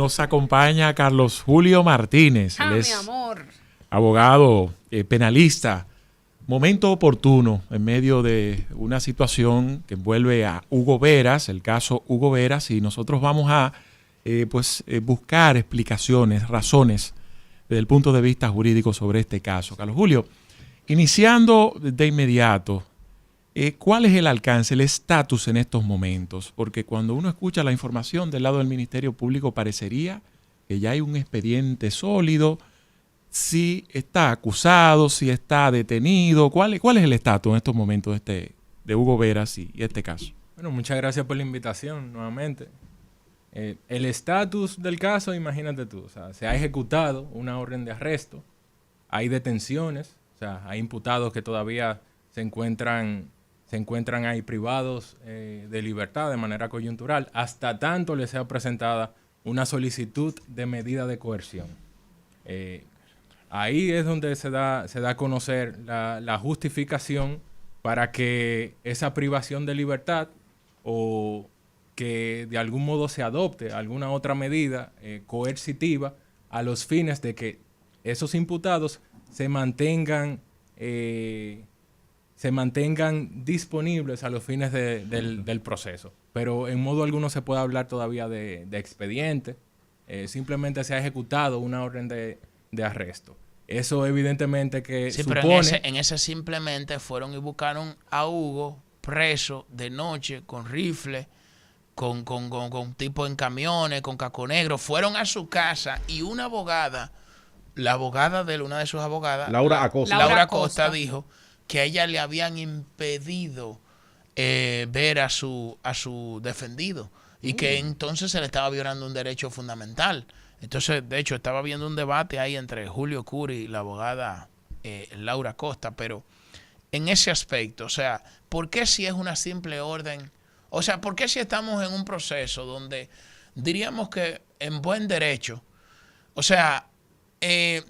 Nos acompaña Carlos Julio Martínez. Él Mi es amor. abogado, penalista. Momento oportuno en medio de una situación que envuelve a Hugo Veras, el caso Hugo Veras, y nosotros vamos a buscar explicaciones, razones desde el punto de vista jurídico sobre este caso. Carlos Julio, iniciando de inmediato, ¿cuál es el alcance, el estatus en estos momentos? Porque cuando uno escucha la información del lado del Ministerio Público parecería que ya hay un expediente sólido, si está acusado, si está detenido. ¿Cuál es el estatus en estos momentos de Hugo Veras y este caso? Bueno, muchas gracias por la invitación nuevamente. El estatus del caso, imagínate tú, o sea, se ha ejecutado una orden de arresto, hay detenciones, o sea, hay imputados que todavía se encuentran ahí privados de libertad de manera coyuntural, hasta tanto les sea presentada una solicitud de medida de coerción. Ahí es donde se da a conocer la justificación para que esa privación de libertad o que de algún modo se adopte alguna otra medida coercitiva a los fines de que esos imputados se mantengan disponibles a los fines del proceso. Pero en modo alguno se puede hablar todavía de expediente. Simplemente se ha ejecutado una orden de arresto. Eso evidentemente que sí, supone... pero en ese simplemente fueron y buscaron a Hugo preso de noche con rifle, con tipo en camiones, con casco negro. Fueron a su casa y una abogada, una de sus abogadas, Laura Acosta, dijo que a ella le habían impedido ver a su defendido y que entonces se le estaba violando un derecho fundamental. Entonces, de hecho, estaba viendo un debate ahí entre Julio Curi y la abogada Laura Acosta, pero en ese aspecto, o sea, ¿por qué si es una simple orden? O sea, ¿por qué si estamos en un proceso donde diríamos que en buen derecho, o sea,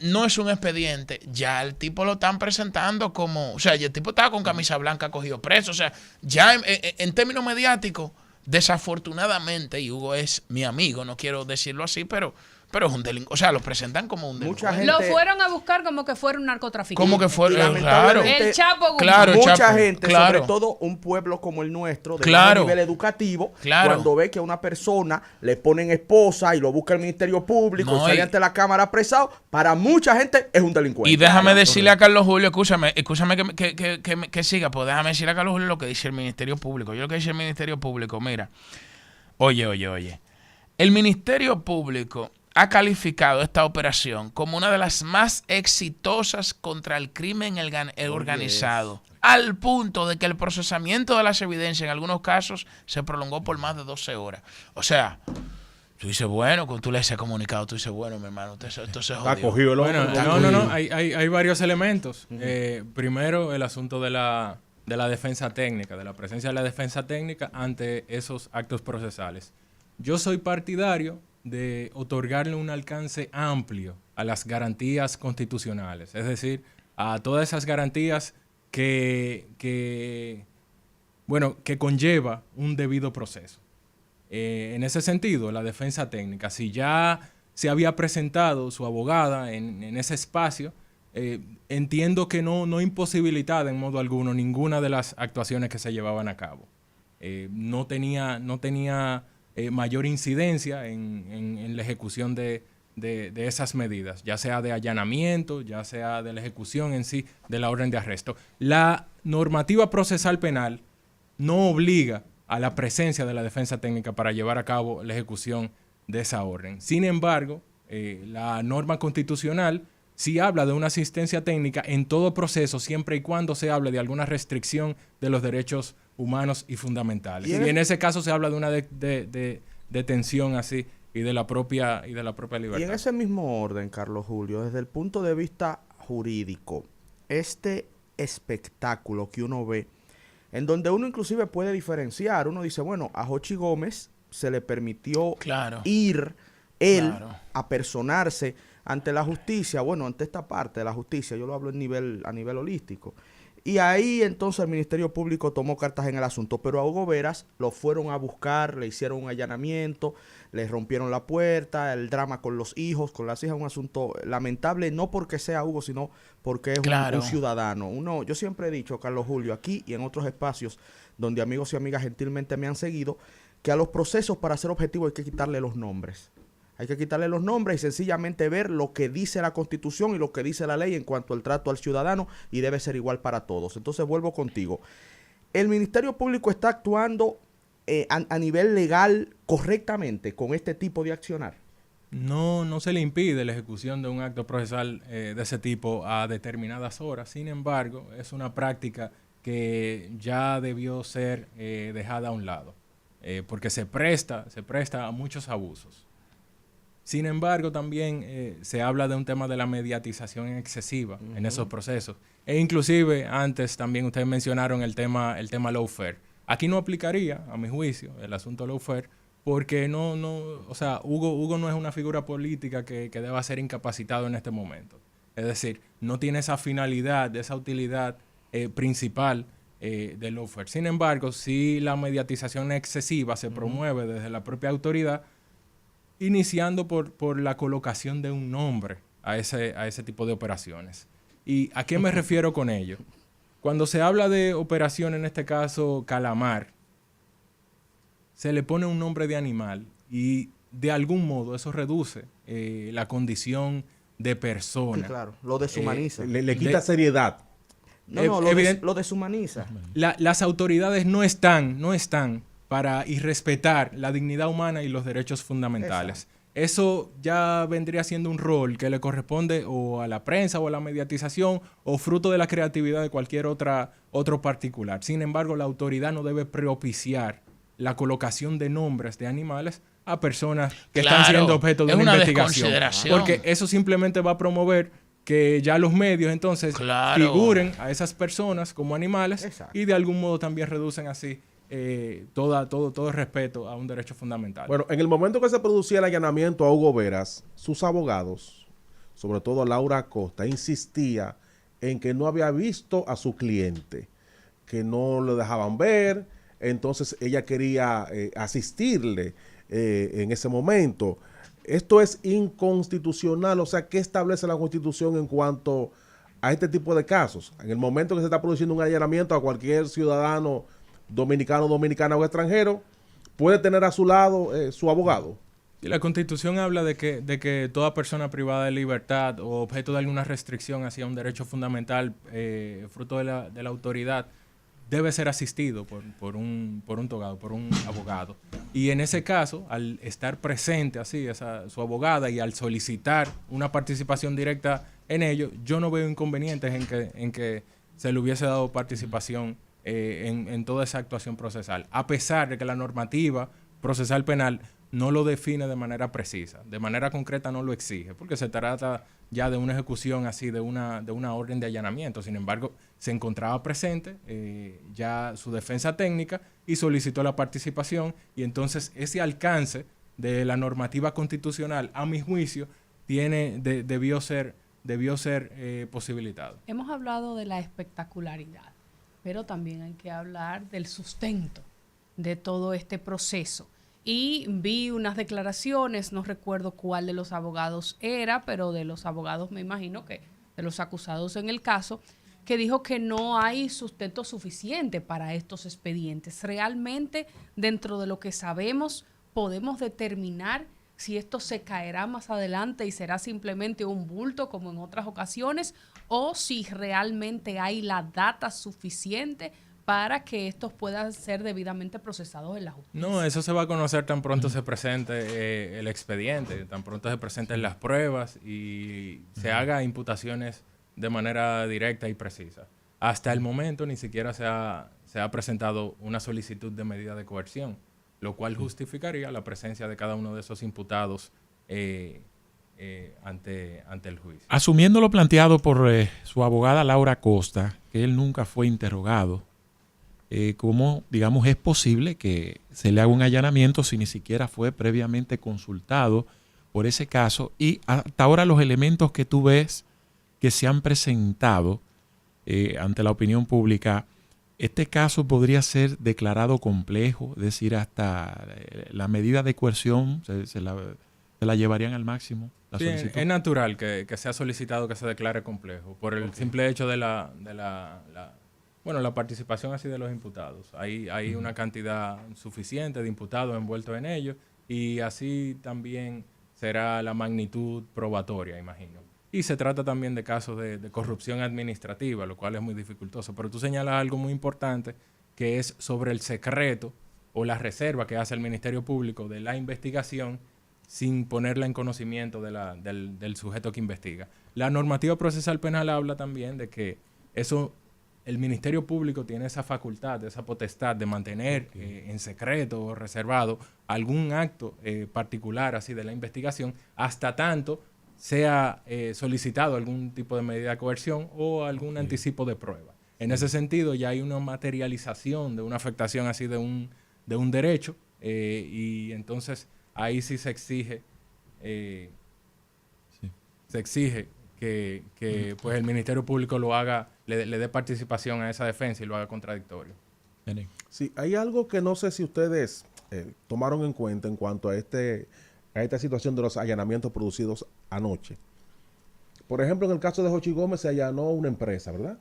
no es un expediente, ya el tipo lo están presentando como, o sea, ya el tipo estaba con camisa blanca cogido preso, o sea, ya en términos mediáticos, desafortunadamente, y Hugo es mi amigo, no quiero decirlo así, pero es un delincuente, o sea, lo presentan como un delincuente. Lo fueron a buscar como que fuera un narcotraficante. Como que fuera, claro. El Chapo Guzmán. Claro, mucha Chapo, gente, claro. sobre todo un pueblo como el nuestro, de Claro. nivel educativo, Claro. cuando ve que a una persona le ponen esposa y lo busca el Ministerio Público, No, sale ante la Cámara apresado, para mucha gente es un delincuente. Y déjame decirle a Carlos Julio, escúchame que siga, pues déjame decirle a Carlos Julio lo que dice el Ministerio Público. Yo lo que dice el Ministerio Público, mira, oye. El Ministerio Público ha calificado esta operación como una de las más exitosas contra el crimen organizado, al punto de que el procesamiento de las evidencias en algunos casos se prolongó por más de 12 horas. O sea, tú dices, bueno, cuando tú lees ese comunicado, tú dices, bueno, mi hermano, esto se jodió. Está cogido el hombre. Bueno, no, hay varios elementos. Primero, el asunto de la defensa técnica, de la presencia de la defensa técnica ante esos actos procesales. Yo soy partidario de otorgarle un alcance amplio a las garantías constitucionales, es decir, a todas esas garantías que conlleva un debido proceso. En ese sentido, la defensa técnica, si ya se había presentado su abogada en ese espacio, entiendo que no imposibilitaba en modo alguno ninguna de las actuaciones que se llevaban a cabo. No tenía mayor incidencia en la ejecución de esas medidas, ya sea de allanamiento, ya sea de la ejecución en sí de la orden de arresto. La normativa procesal penal no obliga a la presencia de la defensa técnica para llevar a cabo la ejecución de esa orden. Sin embargo, la norma constitucional sí habla de una asistencia técnica en todo proceso, siempre y cuando se hable de alguna restricción de los derechos humanos y fundamentales. Y en ese caso se habla de una detención así y de la propia libertad. Y en ese mismo orden, Carlos Julio, desde el punto de vista jurídico, este espectáculo que uno ve, en donde uno inclusive puede diferenciar, uno dice, bueno, a Jochi Gómez se le permitió ir a personarse ante la justicia, bueno, ante esta parte de la justicia, yo lo hablo a nivel holístico. Y ahí entonces el Ministerio Público tomó cartas en el asunto, pero a Hugo Veras lo fueron a buscar, le hicieron un allanamiento, le rompieron la puerta, el drama con los hijos, con las hijas, un asunto lamentable, no porque sea Hugo, sino porque es un ciudadano. Yo siempre he dicho, Carlos Julio, aquí y en otros espacios donde amigos y amigas gentilmente me han seguido, que a los procesos para ser objetivo hay que quitarle los nombres. Hay que quitarle los nombres y sencillamente ver lo que dice la Constitución y lo que dice la ley en cuanto al trato al ciudadano, y debe ser igual para todos. Entonces vuelvo contigo. ¿El Ministerio Público está actuando a nivel legal correctamente con este tipo de accionar? No se le impide la ejecución de un acto procesal de ese tipo a determinadas horas. Sin embargo, es una práctica que ya debió ser dejada a un lado, porque se presta a muchos abusos. Sin embargo, también se habla de un tema de la mediatización excesiva en esos procesos. E inclusive, antes también ustedes mencionaron el tema lawfare. Aquí no aplicaría, a mi juicio, el asunto lawfare, porque Hugo no es una figura política que deba ser incapacitado en este momento. Es decir, no tiene esa finalidad, esa utilidad principal del lawfare. Sin embargo, si la mediatización excesiva se promueve desde la propia autoridad, iniciando por la colocación de un nombre a ese tipo de operaciones. ¿Y a qué me refiero con ello? Cuando se habla de operación, en este caso Calamar, se le pone un nombre de animal y de algún modo eso reduce la condición de persona. Sí, claro, lo deshumaniza. Le quita seriedad. Lo deshumaniza. Las autoridades no están para irrespetar la dignidad humana y los derechos fundamentales. Exacto. Eso ya vendría siendo un rol que le corresponde o a la prensa o a la mediatización o fruto de la creatividad de cualquier otro particular. Sin embargo, la autoridad no debe propiciar la colocación de nombres de animales a personas que están siendo objeto de una investigación. Porque eso simplemente va a promover que ya los medios entonces figuren a esas personas como animales. Exacto. Y de algún modo también reducen así todo respeto a un derecho fundamental. Bueno, en el momento que se producía el allanamiento a Hugo Veras, sus abogados, sobre todo Laura Acosta, insistía en que no había visto a su cliente, que no lo dejaban ver, entonces ella quería asistirle en ese momento. Esto es inconstitucional, o sea, ¿qué establece la Constitución en cuanto a este tipo de casos? En el momento que se está produciendo un allanamiento a cualquier ciudadano dominicano, dominicana o extranjero, puede tener a su lado su abogado. Y la Constitución habla de que toda persona privada de libertad o objeto de alguna restricción hacia un derecho fundamental fruto de la autoridad debe ser asistido por un togado, por un abogado. Y en ese caso, al estar presente así su abogada y al solicitar una participación directa en ello, yo no veo inconvenientes en que se le hubiese dado participación en toda esa actuación procesal, a pesar de que la normativa procesal penal no lo define de manera precisa, de manera concreta no lo exige, porque se trata ya de una ejecución así, de una orden de allanamiento. Sin embargo, se encontraba presente ya su defensa técnica y solicitó la participación, y entonces ese alcance de la normativa constitucional, a mi juicio, debió ser posibilitado. Hemos hablado de la espectacularidad, pero también hay que hablar del sustento de todo este proceso. Y vi unas declaraciones, no recuerdo cuál de los abogados era, pero de los abogados me imagino que de los acusados en el caso, que dijo que no hay sustento suficiente para estos expedientes. Realmente, dentro de lo que sabemos, podemos determinar si esto se caerá más adelante y será simplemente un bulto como en otras ocasiones, o si realmente hay la data suficiente para que estos puedan ser debidamente procesados en la justicia. No, eso se va a conocer tan pronto se presente el expediente, tan pronto se presenten las pruebas y se haga imputaciones de manera directa y precisa. Hasta el momento ni siquiera se ha presentado una solicitud de medida de coerción, lo cual justificaría la presencia de cada uno de esos imputados ante el juicio. Asumiendo lo planteado por su abogada Laura Acosta, que él nunca fue interrogado, ¿cómo, digamos, es posible que se le haga un allanamiento si ni siquiera fue previamente consultado por ese caso? Y hasta ahora los elementos que tú ves que se han presentado ante la opinión pública, este caso podría ser declarado complejo, es decir, hasta la medida de coerción se la llevarían al máximo. La Sí, solicitud. es natural que sea solicitado que se declare complejo por el simple hecho de la participación así de los imputados. Hay una cantidad suficiente de imputados envueltos en ello y así también será la magnitud probatoria, imagino. Y se trata también de casos de corrupción administrativa, lo cual es muy dificultoso. Pero tú señalas algo muy importante, que es sobre el secreto o la reserva que hace el Ministerio Público de la investigación sin ponerla en conocimiento del sujeto que investiga. La normativa procesal penal habla también de que el Ministerio Público tiene esa facultad, esa potestad de mantener en secreto o reservado algún acto particular así de la investigación hasta tanto sea solicitado algún tipo de medida de coerción o algún anticipo de prueba. En ese sentido ya hay una materialización de una afectación así de un derecho y entonces ahí sí se exige que pues el Ministerio Público lo haga, le dé participación a esa defensa y lo haga contradictorio. Sí, hay algo que no sé si ustedes tomaron en cuenta en cuanto a esta situación de los allanamientos producidos anoche. Por ejemplo, en el caso de Jochi Gómez se allanó una empresa, ¿verdad?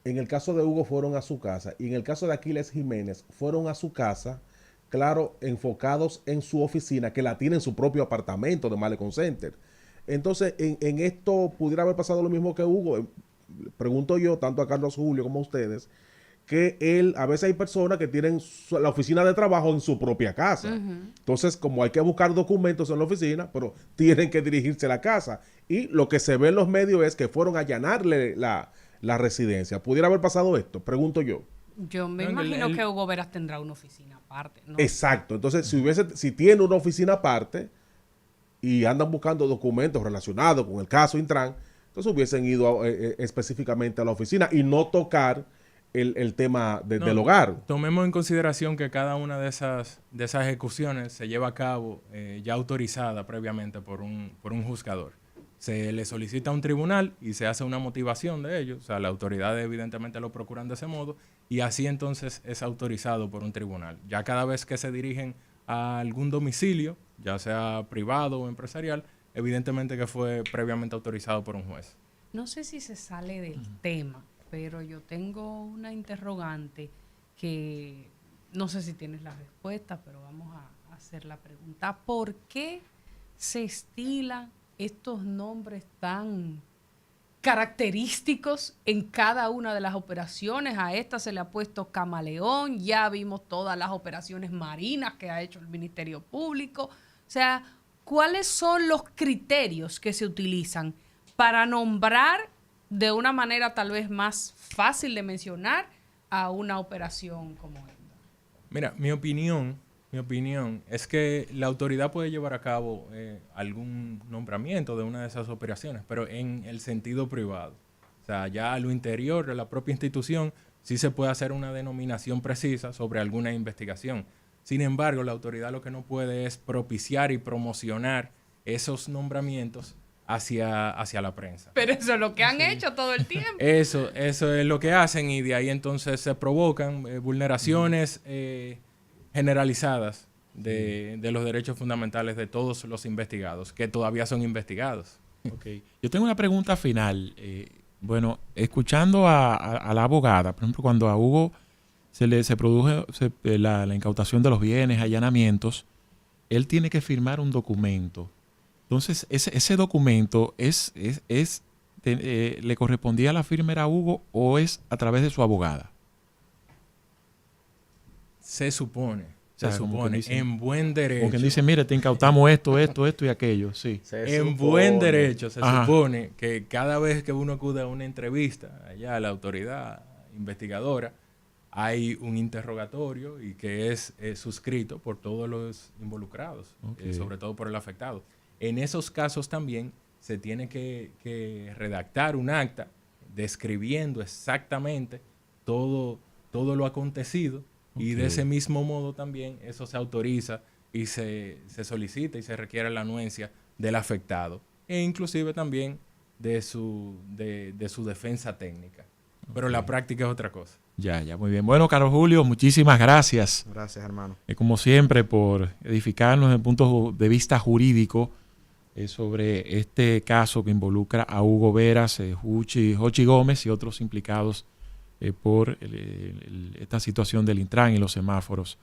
En el caso de Hugo fueron a su casa y en el caso de Aquiles Jiménez fueron a su casa, claro, enfocados en su oficina, que la tiene en su propio apartamento de Malecon Center. Entonces, en esto pudiera haber pasado lo mismo que Hugo. Pregunto yo, tanto a Carlos Julio como a ustedes, que a veces hay personas que tienen la oficina de trabajo en su propia casa. Entonces, como hay que buscar documentos en la oficina, pero tienen que dirigirse a la casa. Y lo que se ve en los medios es que fueron a allanarle la residencia. ¿Pudiera haber pasado esto? Pregunto yo. Yo me imagino que Hugo Veras tendrá una oficina aparte, ¿no? Exacto. Entonces, si tiene una oficina aparte y andan buscando documentos relacionados con el caso Intran, entonces hubiesen ido específicamente a la oficina y no tocar el tema del hogar. Tomemos en consideración que cada una de esas ejecuciones se lleva a cabo ya autorizada previamente por un juzgador. Se le solicita a un tribunal y se hace una motivación de ello. O sea, la autoridad evidentemente lo procuran de ese modo y así entonces es autorizado por un tribunal. Ya cada vez que se dirigen a algún domicilio, ya sea privado o empresarial, evidentemente que fue previamente autorizado por un juez. No sé si se sale del tema, pero yo tengo una interrogante que no sé si tienes la respuesta, pero vamos a hacer la pregunta. ¿Por qué se estilan estos nombres tan característicos en cada una de las operaciones? A esta se le ha puesto Camaleón, ya vimos todas las operaciones marinas que ha hecho el Ministerio Público. O sea, ¿cuáles son los criterios que se utilizan para nombrar de una manera tal vez más fácil de mencionar a una operación como esta? Mira, mi opinión es que la autoridad puede llevar a cabo algún nombramiento de una de esas operaciones, pero en el sentido privado. O sea, ya a lo interior de la propia institución sí se puede hacer una denominación precisa sobre alguna investigación. Sin embargo, la autoridad lo que no puede es propiciar y promocionar esos nombramientos hacia la prensa. Pero eso es lo que han hecho todo el tiempo. Eso es lo que hacen y de ahí entonces se provocan vulneraciones generalizadas de los derechos fundamentales de todos los investigados, que todavía son investigados. Okay. Yo tengo una pregunta final. Bueno, escuchando a la abogada, por ejemplo, cuando a Hugo se produjo la incautación de los bienes, allanamientos, él tiene que firmar un documento. Entonces, ese documento ¿le correspondía a la firma a Hugo o es a través de su abogada? Se supone, dicen, en buen derecho. Porque dice, mire, te incautamos esto y aquello, sí. En buen derecho se supone que cada vez que uno acude a una entrevista allá a la autoridad investigadora, hay un interrogatorio y que es suscrito por todos los involucrados, sobre todo por el afectado. En esos casos también se tiene que redactar un acta describiendo exactamente todo lo acontecido. Y de ese mismo modo también eso se autoriza y se solicita y se requiere la anuencia del afectado. E inclusive también de su defensa técnica. Pero la práctica es otra cosa. Ya, muy bien. Bueno, Carlos Julio, muchísimas gracias. Gracias, hermano. Como siempre, por edificarnos desde el punto de vista jurídico sobre este caso que involucra a Hugo Veras, Jochi Gómez y otros implicados por esta situación del Intran y los semáforos